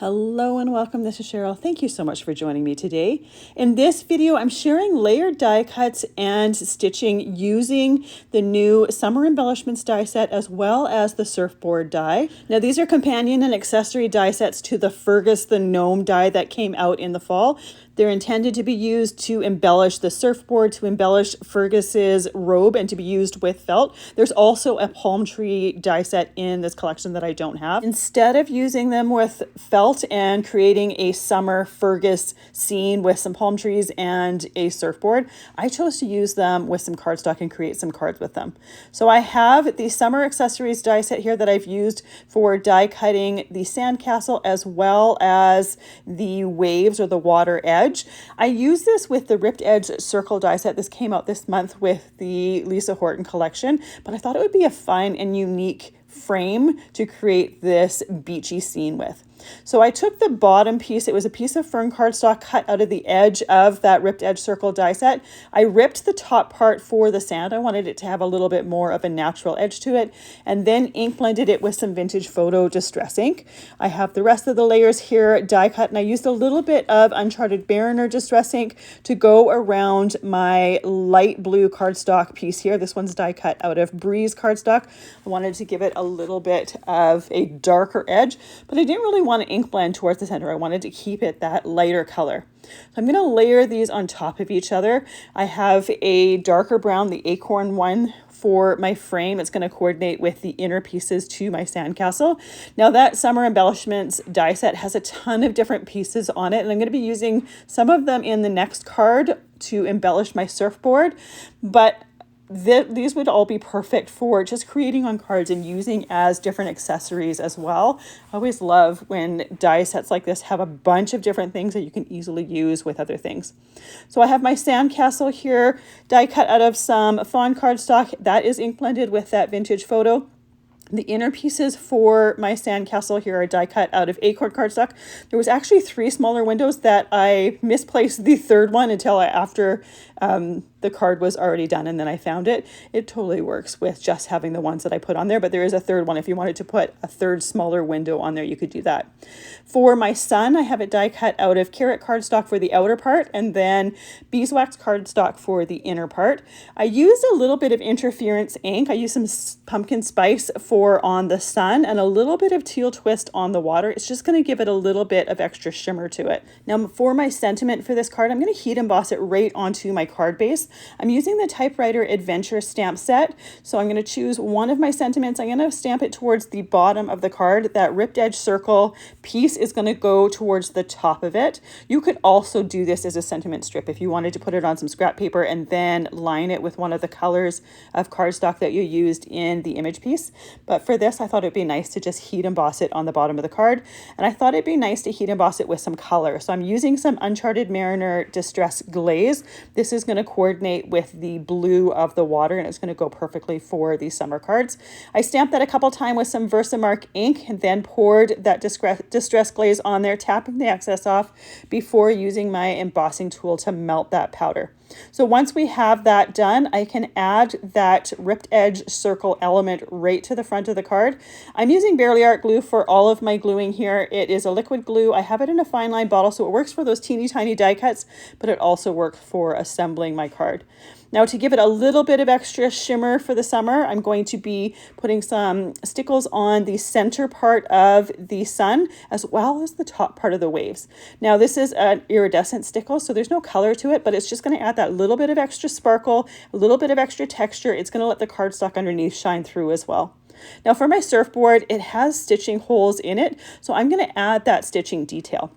Hello and welcome, this is Cheryl. Thank you so much for joining me today. In this video, I'm sharing layered die cuts and stitching using the new Summer Embellishments die set as well as the Surfboard die. Now these are companion and accessory die sets to the Fergus, the gnome die that came out in the fall. They're intended to be used to embellish the surfboard, to embellish Fergus's robe, and to be used with felt. There's also a palm tree die set in this collection that I don't have. Instead of using them with felt and creating a summer Fergus scene with some palm trees and a surfboard, I chose to use them with some cardstock and create some cards with them. So I have the summer accessories die set here that I've used for die cutting the sandcastle as well as the waves or the water edge. I use this with the ripped edge circle die set. This came out this month with the Lisa Horton collection, but I thought it would be a fun and unique frame to create this beachy scene with. So I took the bottom piece, it was a piece of fern cardstock cut out of the edge of that ripped edge circle die set. I ripped the top part for the sand. I wanted it to have a little bit more of a natural edge to it, and then ink blended it with some vintage photo distress ink. I have the rest of the layers here die cut, and I used a little bit of Uncharted Mariner distress ink to go around my light blue cardstock piece here. This one's die cut out of Breeze cardstock. I wanted to give it a little bit of a darker edge, but I didn't really want to ink blend towards the center. I wanted to keep it that lighter color. So I'm going to layer these on top of each other. I have a darker brown, the acorn one, for my frame. It's going to coordinate with the inner pieces to my sandcastle. Now that Summer Embellishments die set has a ton of different pieces on it, and I'm going to be using some of them in the next card to embellish my surfboard, but these would all be perfect for just creating on cards and using as different accessories as well. I always love when die sets like this have a bunch of different things that you can easily use with other things. So I have my sandcastle here, die cut out of some fawn cardstock. That is ink blended with that vintage photo. The inner pieces for my sandcastle here are die cut out of acorn cardstock. There was actually 3 smaller windows that I misplaced the third one until after the card was already done, and then I found it. It totally works with just having the ones that I put on there, but there is a third one. If you wanted to put a third smaller window on there, you could do that. For my sun, I have it die cut out of carrot cardstock for the outer part, and then beeswax cardstock for the inner part. I used a little bit of interference ink. I used some pumpkin spice for on the sun and a little bit of teal twist on the water. It's just going to give it a little bit of extra shimmer to it. Now for my sentiment for this card, I'm going to heat emboss it right onto my card base. I'm using the Typewriter Adventure stamp set. So I'm going to choose one of my sentiments. I'm going to stamp it towards the bottom of the card. That ripped edge circle piece is going to go towards the top of it. You could also do this as a sentiment strip if you wanted to put it on some scrap paper and then line it with one of the colors of cardstock that you used in the image piece. But for this, I thought it'd be nice to just heat emboss it on the bottom of the card. And I thought it'd be nice to heat emboss it with some color. So I'm using some Uncharted Mariner Distress Glaze. This is going to coordinate with the blue of the water, and it's going to go perfectly for these summer cards. I stamped that a couple times with some Versamark ink and then poured that Distress Glaze on there, tapping the excess off before using my embossing tool to melt that powder. So once we have that done, I can add that ripped edge circle element right to the front of the card. I'm using Barely Art glue for all of my gluing here. It is a liquid glue. I have it in a fine line bottle, so it works for those teeny tiny die cuts, but it also works for assembling my card. Now to give it a little bit of extra shimmer for the summer, I'm going to be putting some stickles on the center part of the sun as well as the top part of the waves. Now this is an iridescent stickle, so there's no color to it, but it's just going to add that little bit of extra sparkle, a little bit of extra texture. It's going to let the cardstock underneath shine through as well. Now for my surfboard, it has stitching holes in it, so I'm going to add that stitching detail.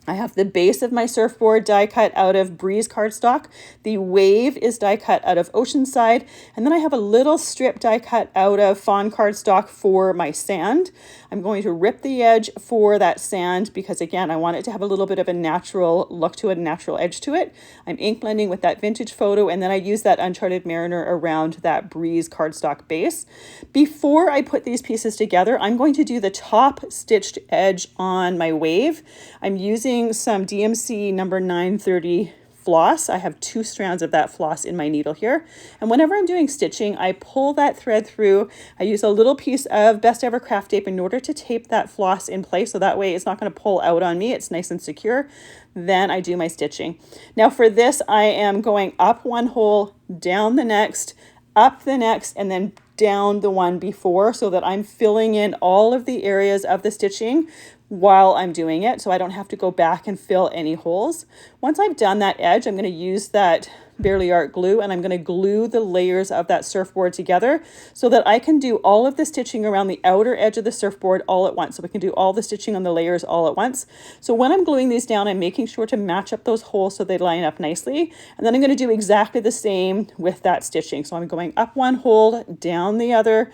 I have the base of my surfboard die cut out of Breeze cardstock. The wave is die cut out of Oceanside. And then I have a little strip die cut out of fawn cardstock for my sand. I'm going to rip the edge for that sand because, again, I want it to have a little bit of a natural look to it, a natural edge to it. I'm ink blending with that vintage photo, and then I use that Uncharted Mariner around that Breeze cardstock base. Before I put these pieces together, I'm going to do the top stitched edge on my wave. I'm using some DMC number 930 floss. I have 2 strands of that floss in my needle here. And whenever I'm doing stitching, I pull that thread through. I use a little piece of Best Ever Craft tape in order to tape that floss in place, so that way it's not going to pull out on me. It's nice and secure. Then I do my stitching. Now for this, I am going up one hole, down the next, up the next, and then down the one before, so that I'm filling in all of the areas of the stitching while I'm doing it, so I don't have to go back and fill any holes. Once I've done that edge, I'm going to use that Barely Art glue, and I'm going to glue the layers of that surfboard together so that I can do all of the stitching around the outer edge of the surfboard all at once. So we can do all the stitching on the layers all at once. So when I'm gluing these down, I'm making sure to match up those holes so they line up nicely. And then I'm going to do exactly the same with that stitching. So I'm going up one hole, down the other,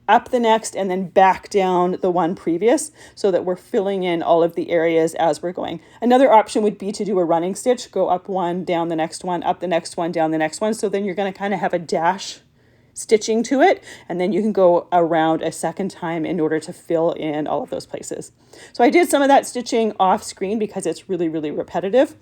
up the next, and then back down the one previous, so that we're filling in all of the areas as we're going. Another option would be to do a running stitch, go up one, down the next one, up the next one, down the next one. So then you're going to kind of have a dash stitching to it, and then you can go around a second time in order to fill in all of those places. So I did some of that stitching off screen because it's really, really repetitive.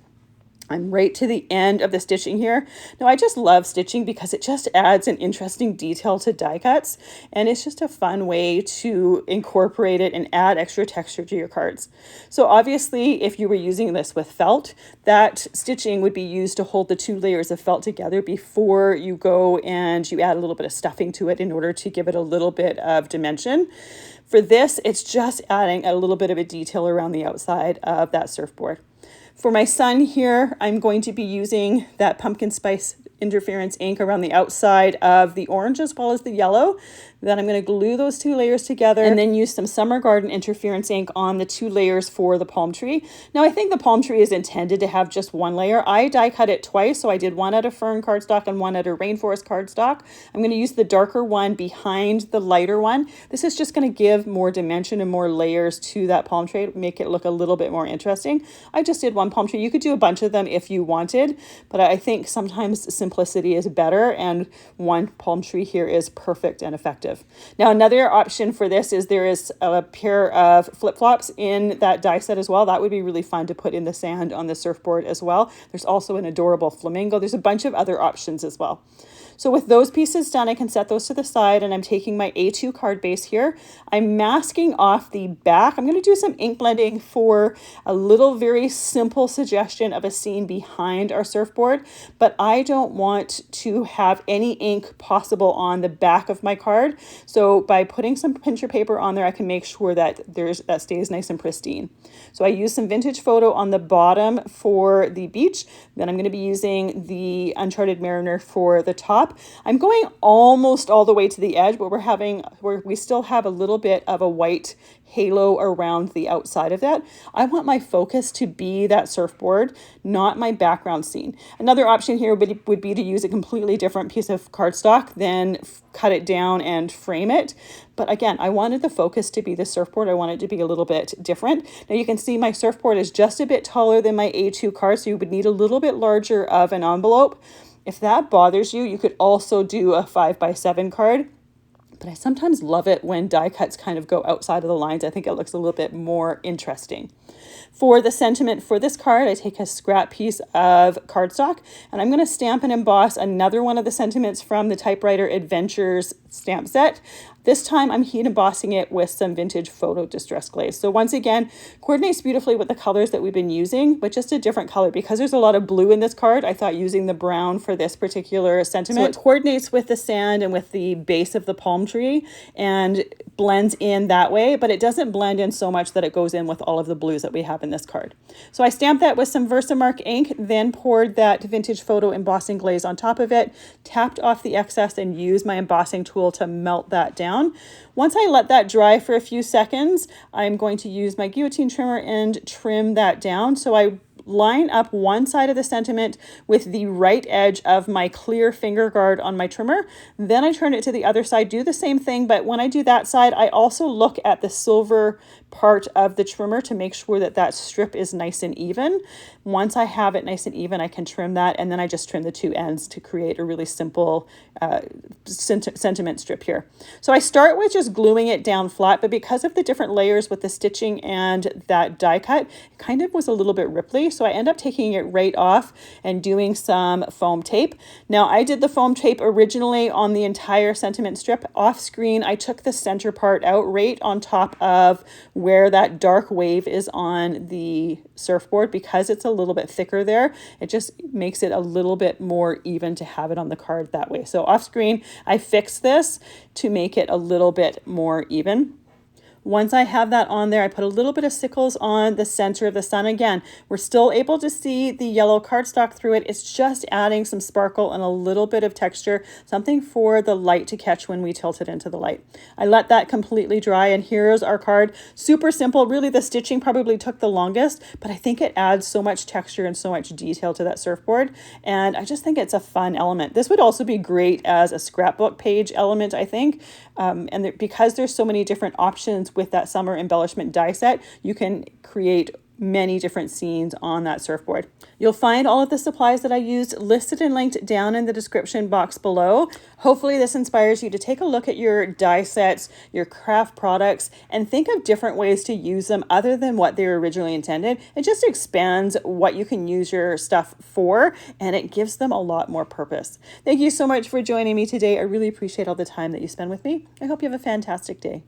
I'm right to the end of the stitching here. Now I just love stitching because it just adds an interesting detail to die cuts, and it's just a fun way to incorporate it and add extra texture to your cards. So obviously if you were using this with felt, that stitching would be used to hold the 2 layers of felt together before you go and you add a little bit of stuffing to it in order to give it a little bit of dimension. For this, it's just adding a little bit of a detail around the outside of that surfboard. For my sun here, I'm going to be using that pumpkin spice interference ink around the outside of the orange as well as the yellow. Then I'm going to glue those 2 layers together and then use some Summer Garden interference ink on the 2 layers for the palm tree. Now I think the palm tree is intended to have just 1 layer. I die cut it twice, so I did one out of fern cardstock and one out of rainforest cardstock. I'm going to use the darker one behind the lighter one. This is just going to give more dimension and more layers to that palm tree, make it look a little bit more interesting. I just did one palm tree. You could do a bunch of them if you wanted, but I think sometimes simplicity is better, and one palm tree here is perfect and effective. Now another option for this is there is a pair of flip-flops in that die set as well. That would be really fun to put in the sand on the surfboard as well. There's also an adorable flamingo. There's a bunch of other options as well. So with those pieces done, I can set those to the side, and I'm taking my A2 card base here. I'm masking off the back. I'm going to do some ink blending for a little very simple suggestion of a scene behind our surfboard, but I don't want to have any ink possible on the back of my card. So by putting some picture paper on there, I can make sure that that stays nice and pristine. So I use some vintage photo on the bottom for the beach. Then I'm going to be using the Uncharted Mariner for the top. I'm going almost all the way to the edge, but we still have a little bit of a white halo around the outside of that. I want my focus to be that surfboard, not my background scene. Another option here would be to use a completely different piece of cardstock, then cut it down and frame it. But again, I wanted the focus to be the surfboard. I want it to be a little bit different. Now you can see my surfboard is just a bit taller than my A2 card, so you would need a little bit larger of an envelope. If that bothers you, you could also do a 5x7 card. But I sometimes love it when die cuts kind of go outside of the lines. I think it looks a little bit more interesting. For the sentiment for this card, I take a scrap piece of cardstock, and I'm going to stamp and emboss another one of the sentiments from the Typewriter Adventures stamp set. This time I'm heat embossing it with some vintage photo distress glaze. So once again, coordinates beautifully with the colors that we've been using, but just a different color. Because there's a lot of blue in this card, I thought using the brown for this particular sentiment. So it coordinates with the sand and with the base of the palm tree and blends in that way, but it doesn't blend in so much that it goes in with all of the blues that we have in this card. So I stamped that with some Versamark ink, then poured that vintage photo embossing glaze on top of it, tapped off the excess, and used my embossing tool to melt that down. Once I let that dry for a few seconds, I'm going to use my guillotine trimmer and trim that down. So I line up one side of the sentiment with the right edge of my clear finger guard on my trimmer. Then I turn it to the other side, do the same thing, but when I do that side, I also look at the silver part of the trimmer to make sure that that strip is nice and even. Once I have it nice and even, I can trim that, and then I just trim the two ends to create a really simple sentiment strip here. So I start with just gluing it down flat, but because of the different layers with the stitching and that die cut, it kind of was a little bit ripply, so I end up taking it right off and doing some foam tape. Now, I did the foam tape originally on the entire sentiment strip. Off screen, I took the center part out right on top of where that dark wave is on the surfboard. Because it's a little bit thicker there, it just makes it a little bit more even to have it on the card that way. So off screen, I fixed this to make it a little bit more even. Once I have that on there, I put a little bit of sickles on the center of the sun. Again, we're still able to see the yellow cardstock through it. It's just adding some sparkle and a little bit of texture, something for the light to catch when we tilt it into the light. I let that completely dry, and here's our card. Super simple. Really, the stitching probably took the longest, but I think it adds so much texture and so much detail to that surfboard, and I just think it's a fun element. This would also be great as a scrapbook page element, I think, because there's so many different options with that summer embellishment die set, you can create many different scenes on that surfboard. You'll find all of the supplies that I used listed and linked down in the description box below. Hopefully this inspires you to take a look at your die sets, your craft products, and think of different ways to use them other than what they were originally intended. It just expands what you can use your stuff for, and it gives them a lot more purpose. Thank you so much for joining me today. I really appreciate all the time that you spend with me. I hope you have a fantastic day.